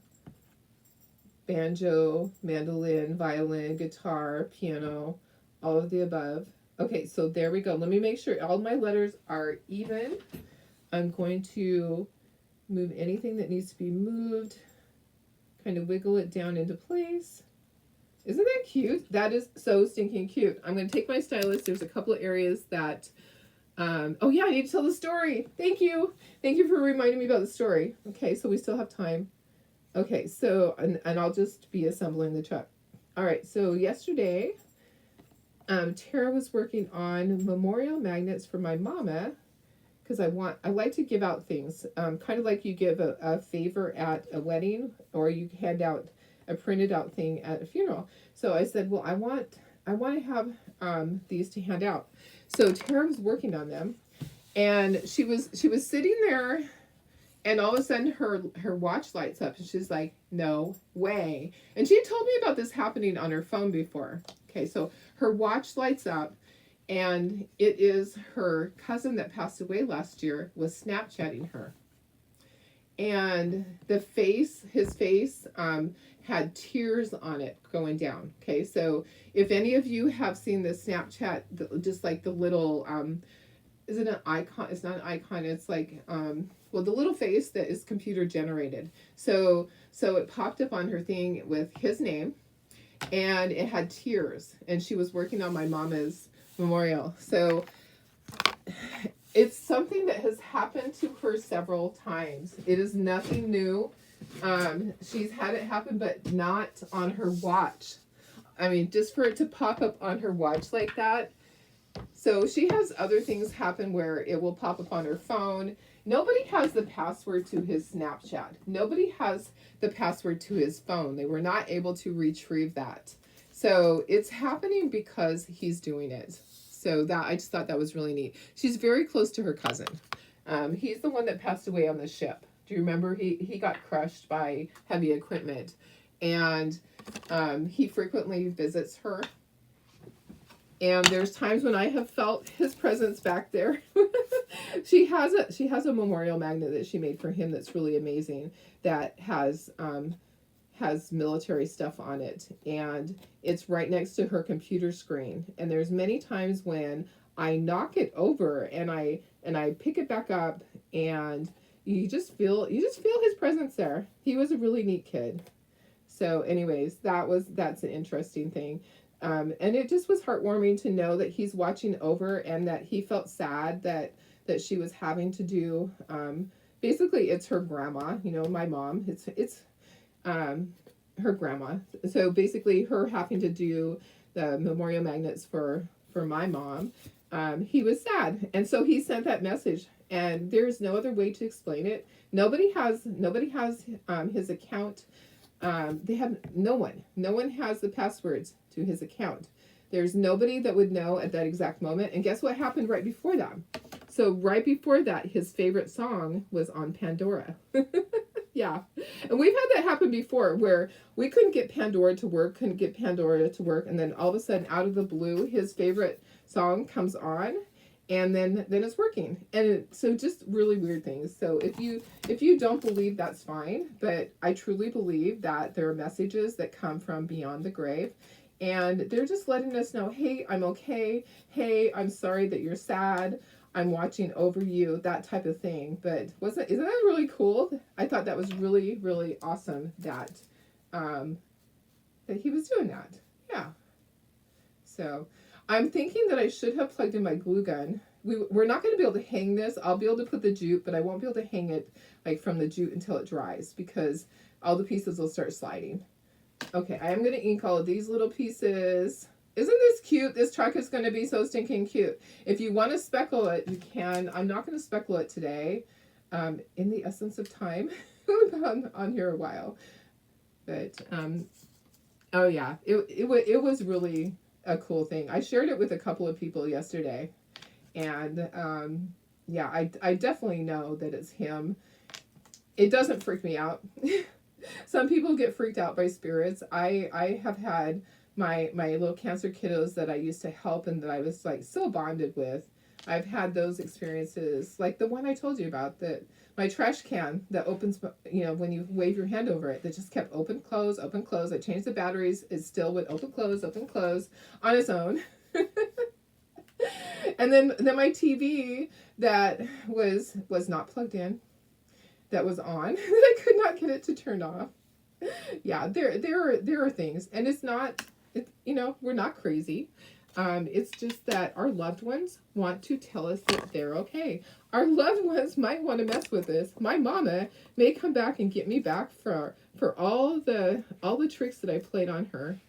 banjo, mandolin, violin, guitar, piano, all of the above. Okay, so there we go. Let me make sure all my letters are even. I'm going to move anything that needs to be moved, kind of wiggle it down into place. Isn't that cute? That is so stinking cute. I'm going to take my stylus. There's a couple of areas that, oh yeah, I need to tell the story. Thank you. Thank you for reminding me about the story. Okay, so we still have time. Okay, so, and I'll just be assembling the truck. All right, so yesterday, Tara was working on memorial magnets for my mama, because I like to give out things, kind of like you give a favor at a wedding, or you hand out a printed out thing at a funeral. So I said, well, I want to have these to hand out. So Tara was working on them, and she was sitting there, and all of a sudden her watch lights up, and she's like, no way. And she had told me about this happening on her phone before. Okay, so her watch lights up, and it is her cousin that passed away last year was Snapchatting her. And his face had tears on it going down. Okay, so if any of you have seen the Snapchat, just like the little, is it an icon? It's not an icon. It's like, well, the little face that is computer generated. So it popped up on her thing with his name, and it had tears. And she was working on my mama's memorial. So it's something that has happened to her several times. It is nothing new. She's had it happen, but not on her watch. I mean, just for it to pop up on her watch like that. So she has other things happen where it will pop up on her phone. Nobody has the password to his Snapchat. Nobody has the password to his phone. They were not able to retrieve that. So it's happening because he's doing it. So that I just thought that was really neat. She's very close to her cousin. He's the one that passed away on the ship. Do you remember? He got crushed by heavy equipment, and he frequently visits her. And there's times when I have felt his presence back there. She has a memorial magnet that she made for him that's really amazing, that has military stuff on it, and it's right next to her computer screen. And there's many times when I knock it over and I pick it back up, and you just feel his presence there. He was a really neat kid. So anyways, that's an interesting thing. And it just was heartwarming to know that he's watching over, and that he felt sad that she was having to do, basically it's her grandma, my mom, it's her grandma. So basically her having to do the memorial magnets for my mom. He was sad. And so he sent that message, and there's no other way to explain it. Nobody has his account. They have no one has the passwords to his account. There's nobody that would know at that exact moment. And guess what happened right before that? So right before that, his favorite song was on Pandora. Yeah. And we've had that happen before, where we couldn't get Pandora to work, and then all of a sudden, out of the blue, his favorite song comes on, and then it's working. And so just really weird things. So if you don't believe, that's fine, but I truly believe that there are messages that come from beyond the grave, and they're just letting us know, hey, I'm okay. Hey, I'm sorry that you're sad. I'm watching over you, that type of thing. But isn't that really cool? I thought that was really, really awesome that he was doing that. Yeah. So I'm thinking that I should have plugged in my glue gun. We're not going to be able to hang this. I'll be able to put the jute, but I won't be able to hang it like from the jute until it dries, because all the pieces will start sliding. Okay, I am going to ink all of these little pieces. Isn't this cute? This truck is going to be so stinking cute. If you want to speckle it, you can. I'm not going to speckle it today, in the essence of time. We've been on here a while. But, oh yeah, it was really a cool thing. I shared it with a couple of people yesterday. And, yeah, I definitely know that it's him. It doesn't freak me out. Some people get freaked out by spirits. I have had my little cancer kiddos that I used to help and that I was like so bonded with. I've had those experiences, like the one I told you about, that my trash can that opens, when you wave your hand over it, that just kept open, close, open, close. I changed the batteries. It still would open, close on its own. And then my TV that was not plugged in, that was on, I could not get it to turn off. Yeah, there are things, and it's not, we're not crazy. It's just that our loved ones want to tell us that they're okay. Our loved ones might want to mess with us. My mama may come back and get me back for all the tricks that I played on her.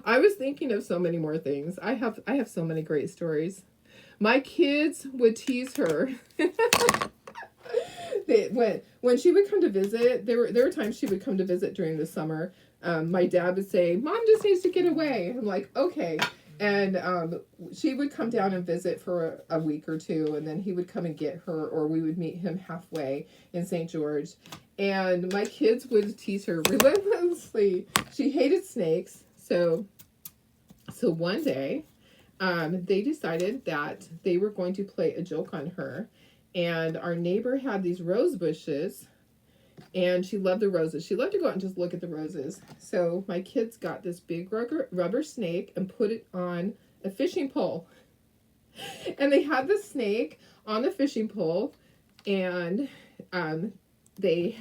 I was thinking of so many more things. I have so many great stories. My kids would tease her. When she would come to visit, there were times she would come to visit during the summer. My dad would say, "Mom just needs to get away." I'm like, okay. And she would come down and visit for a week or two, and then he would come and get her, or we would meet him halfway in St. George. And my kids would tease her relentlessly. She hated snakes. So one day, they decided that they were going to play a joke on her. And our neighbor had these rose bushes, and she loved the roses. She loved to go out and just look at the roses. So my kids got this big rubber snake and put it on a fishing pole. And they had the snake on the fishing pole, and they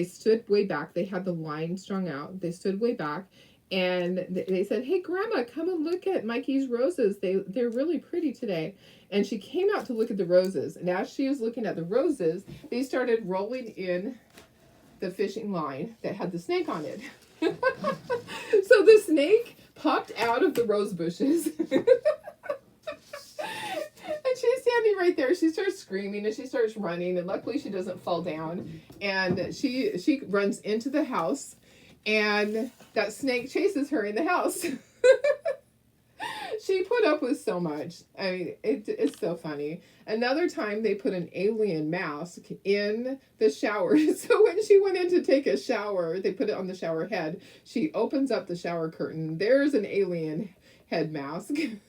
stood way back. They had the line strung out. They stood way back, and they said, "Hey, Grandma, come and look at Mikey's roses. They're really pretty today." And she came out to look at the roses. And as she was looking at the roses, they started rolling in the fishing line that had the snake on it. So the snake popped out of the rose bushes. And she's standing right there. She starts screaming and she starts running. And luckily she doesn't fall down. And she runs into the house. And that snake chases her in the house. she put up with so much. I mean, it's so funny. Another time they put an alien mask in the shower. So when she went in to take a shower, they put it on the shower head. She opens up the shower curtain. There's an alien head mask. You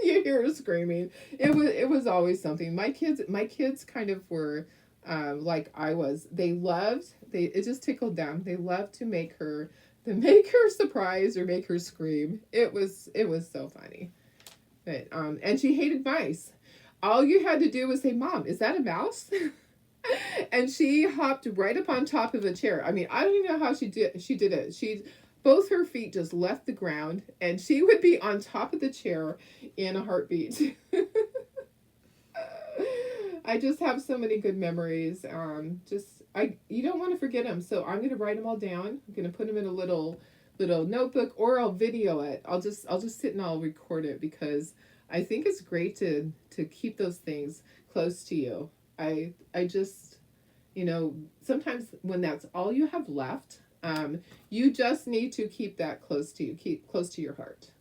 hear her screaming. It was always something. My kids kind of were like I was. It just tickled them. They loved to make her surprised or make her scream. It was so funny. But and she hated mice. All you had to do was say, "Mom, is that a mouse?" And she hopped right up on top of a chair. I mean, I don't even know how she did it. Both her feet just left the ground, and she would be on top of the chair in a heartbeat. I just have so many good memories. You don't want to forget them, so I'm gonna write them all down. I'm gonna put them in a little notebook, or I'll video it. I'll just sit and I'll record it, because I think it's great to keep those things close to you. I just, sometimes when that's all you have left, you just need to keep that close to you, keep close to your heart.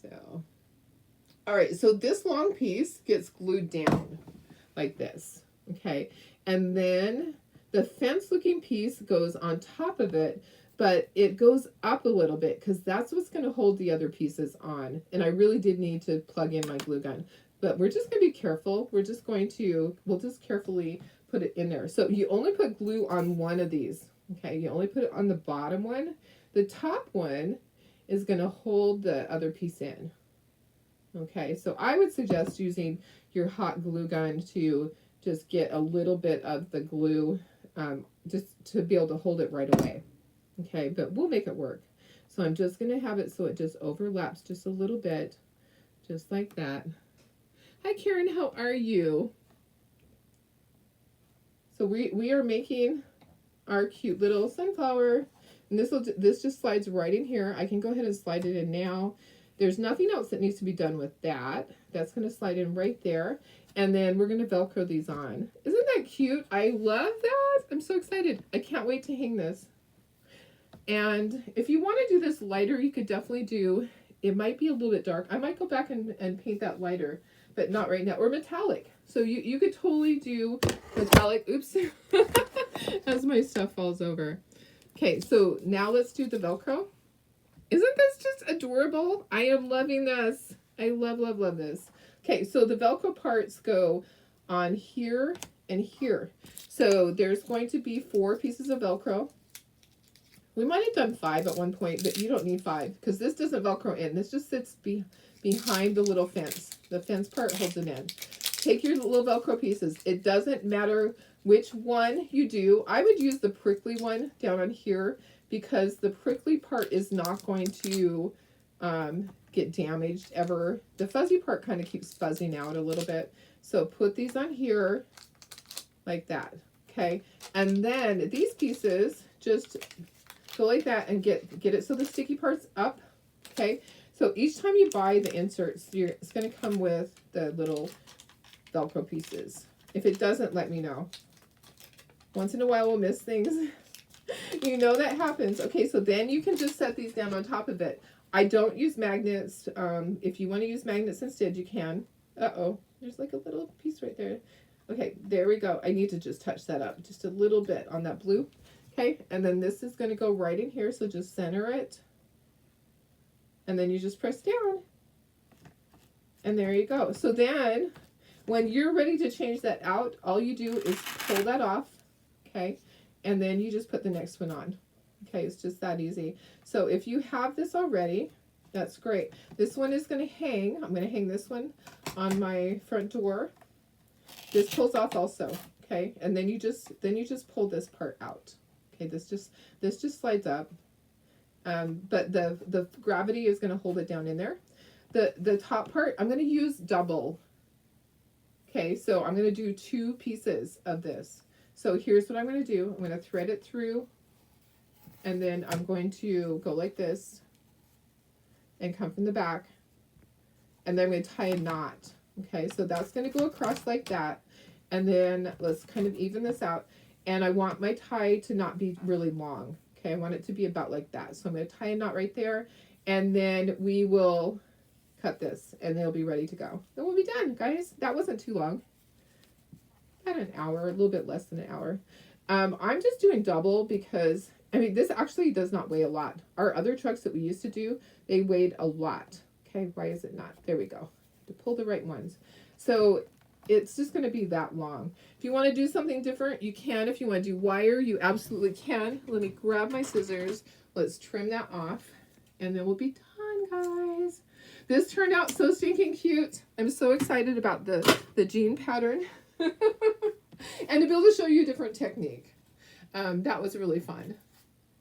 So, all right, so this long piece gets glued down like this, okay? And then the fence looking piece goes on top of it, but it goes up a little bit because that's what's going to hold the other pieces on. And I really did need to plug in my glue gun, but we're just going to be careful. We'll just carefully put it in there. So you only put glue on one of these, okay? You only put it on the bottom one. The top one is going to hold the other piece in. Okay, so I would suggest using your hot glue gun to just get a little bit of the glue, just to be able to hold it right away. Okay, but we'll make it work. So I'm just going to have it so it just overlaps just a little bit, just like that. Hi Karen, how are you? So we are making our cute little sunflower, and this just slides right in here. I can go ahead and slide it in now. There's nothing else that needs to be done with that. That's going to slide in right there. And then we're going to Velcro these on. Isn't that cute? I love that. I'm so excited. I can't wait to hang this. And if you want to do this lighter, you could definitely do, it might be a little bit dark. I might go back and paint that lighter, but not right now. Or metallic. So you could totally do metallic. Oops. As my stuff falls over. Okay, so now let's do the Velcro. Isn't this just adorable? I am loving this. I love, love, love this. Okay, so the Velcro parts go on here and here. So there's going to be 4 pieces of Velcro. We might have done 5 at one point, but you don't need 5 because this doesn't Velcro in. This just sits behind the little fence. The fence part holds it in. Take your little Velcro pieces. It doesn't matter which one you do. I would use the prickly one down on here, because the prickly part is not going to get damaged ever. The fuzzy part kind of keeps fuzzing out a little bit. So put these on here like that, okay? And then these pieces just go like that and get it so the sticky part's up, okay? So each time you buy the inserts, it's going to come with the little Velcro pieces. If it doesn't, let me know. Once in a while we'll miss things. You know that happens. Okay, so then you can just set these down on top of it. I don't use magnets. If you want to use magnets instead, you can. Uh-oh, there's like a little piece right there. Okay, there we go. I need to just touch that up just a little bit on that blue. Okay, and then this is going to go right in here, so just center it. And then you just press down. And there you go. So then, when you're ready to change that out, all you do is pull that off. Okay. And then you just put the next one on. Okay, it's just that easy. So if you have this already, that's great. This one is going to hang. I'm going to hang this one on my front door. This pulls off also. Okay, and then you just pull this part out. Okay, this just slides up. But the gravity is going to hold it down in there. The top part, I'm going to use double. Okay, so I'm going to do 2 pieces of this. So here's what I'm going to do. I'm going to thread it through, and then I'm going to go like this and come from the back, and then I'm going to tie a knot. Okay, so that's going to go across like that, and then let's kind of even this out, and I want my tie to not be really long. Okay, I want it to be about like that. So I'm going to tie a knot right there, and then we will cut this and they'll be ready to go. Then we'll be done, guys. That wasn't too long. About an hour, a little bit less than an hour. I'm just doing double because, I mean, this actually does not weigh a lot. Our other trucks that we used to do, they weighed a lot. Okay, why is it not? There we go. To pull the right ones. So it's just going to be that long. If you want to do something different, you can. If you want to do wire, you absolutely can. Let me grab my scissors. Let's trim that off. And then we'll be done, guys. This turned out so stinking cute. I'm so excited about the jean pattern. And to be able to show you a different technique. That was really fun.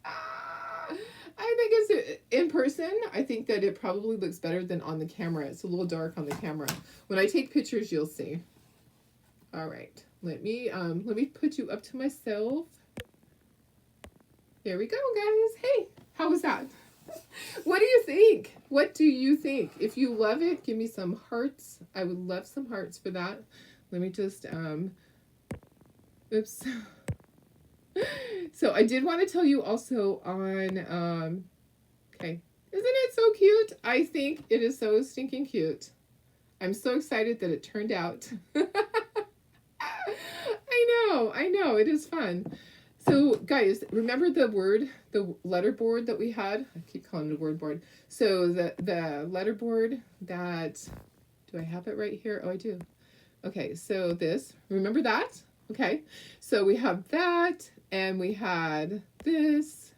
I think it's in person. I think that it probably looks better than on the camera. It's a little dark on the camera. When I take pictures, you'll see. All right, let me put you up to myself. There we go, guys. Hey, how was that? What do you think? What do you think? If you love it, give me some hearts. I would love some hearts for that. Let me just oops. So I did want to tell you also on okay, isn't it so cute? I think it is so stinking cute. I'm so excited that it turned out. I know, it is fun. So guys, remember the letter board that we had? I keep calling it a word board. So the letter board that, do I have it right here? Oh, I do. Okay, so this, remember that? Okay, so we have that, and we had this,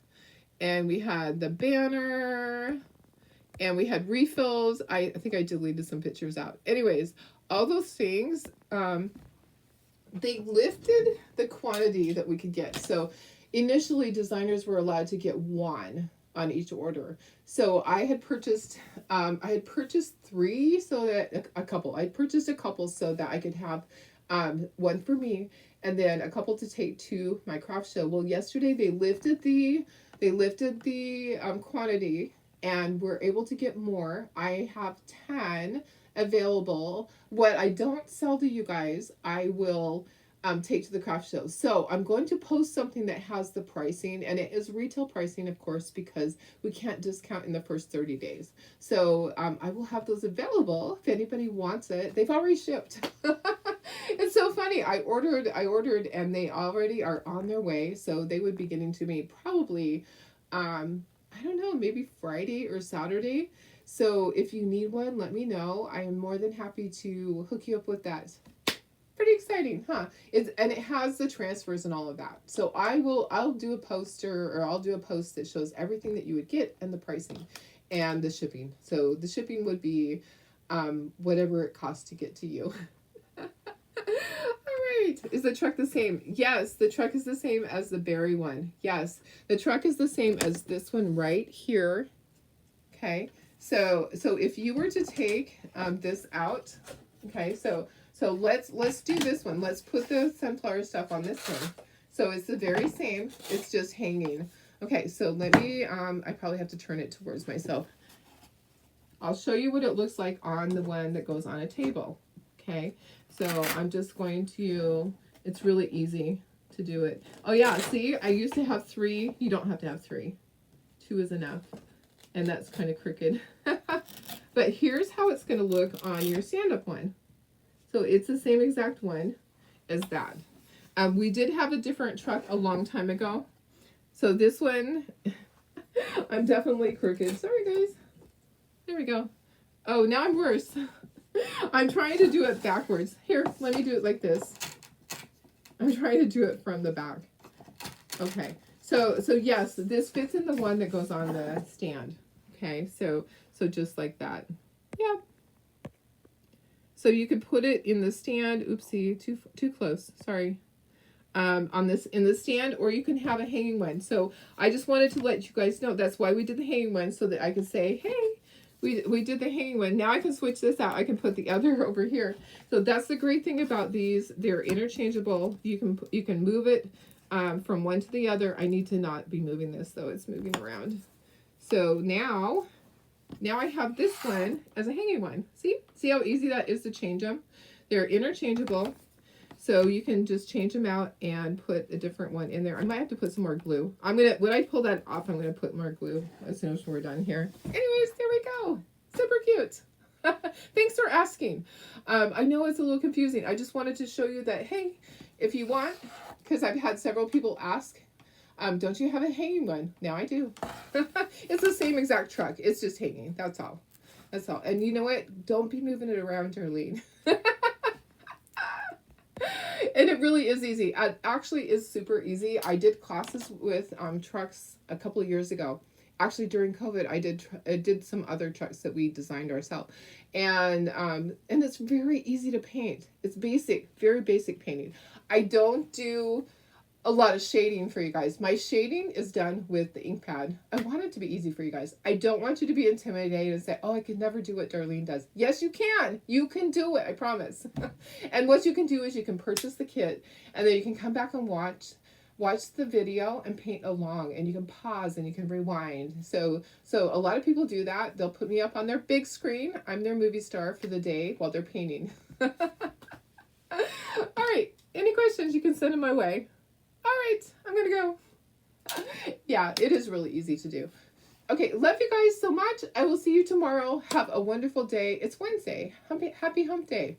and we had the banner, and we had refills. I think I deleted some pictures out. Anyways, all those things, they lifted the quantity that we could get. So initially designers were allowed to get one on each order. So I had purchased 3, so that a couple. I purchased a couple so that I could have one for me and then a couple to take to my craft show. Well, yesterday they lifted the quantity and we're able to get more. I have 10 available. What I don't sell to you guys, I will take to the craft show. So I'm going to post something that has the pricing, and it is retail pricing, of course, because we can't discount in the first 30 days. So I will have those available if anybody wants it. They've already shipped. It's so funny. I ordered, and they already are on their way. So they would be getting to me probably, I don't know, maybe Friday or Saturday. So if you need one, let me know. I am more than happy to hook you up with that. Pretty exciting, huh? And it has the transfers and all of that. So I'll do a poster, or I'll do a post that shows everything that you would get and the pricing and the shipping. So the shipping would be whatever it costs to get to you. All right. Is the truck the same? Yes, the truck is the same as the berry one. Yes, the truck is the same as this one right here. Okay. So if you were to take this out, okay, so let's do this one. Let's put the sunflower stuff on this one. So it's the very same. It's just hanging. Okay, so let me, I probably have to turn it towards myself. I'll show you what it looks like on the one that goes on a table. Okay, so I'm just going to, it's really easy to do it. Oh yeah, see, I used to have 3. You don't have to have 3. 2 is enough. And that's kind of crooked. But here's how it's going to look on your stand-up one. So it's the same exact one as that. We did have a different truck a long time ago. So this one, I'm definitely crooked. Sorry, guys. There we go. Oh, now I'm worse. I'm trying to do it backwards. Here, let me do it like this. I'm trying to do it from the back. Okay. So yes, this fits in the one that goes on the stand. Okay, so just like that. Yep. So you could put it in the stand. Oopsie, too close. Sorry. On this in the stand, or you can have a hanging one. So I just wanted to let you guys know that's why we did the hanging one, so that I could say, hey, we did the hanging one. Now I can switch this out. I can put the other over here. So that's the great thing about these. They're interchangeable. You can move it from one to the other. I need to not be moving this, though. It's moving around. So now I have this one as a hanging one. See how easy that is to change them? They're interchangeable. So you can just change them out and put a different one in there. I might have to put some more glue. When I pull that off, I'm gonna put more glue as soon as we're done here. Anyways, there we go. Super cute. Thanks for asking. I know it's a little confusing. I just wanted to show you that, hey, if you want, because I've had several people ask, don't you have a hanging one? Now I do. It's the same exact truck. It's just hanging. That's all. That's all. And you know what? Don't be moving it around, Darlene. And it really is easy. It actually is super easy. I did classes with trucks a couple of years ago. Actually, during COVID, I did some other trucks that we designed ourselves, and it's very easy to paint. It's basic, very basic painting. I don't do a lot of shading for you guys. My shading is done with the ink pad. I want it to be easy for you guys. I don't want you to be intimidated and say, oh, I could never do what Darlene does. Yes, you can. You can do it. I promise. And what you can do is you can purchase the kit, and then you can come back and watch the video and paint along, and you can pause and you can rewind. So a lot of people do that. They'll put me up on their big screen. I'm their movie star for the day while they're painting. All right. Any questions, you can send them my way. All right, I'm gonna go. Yeah, it is really easy to do. Okay, love you guys so much. I will see you tomorrow. Have a wonderful day. It's Wednesday. Happy hump day.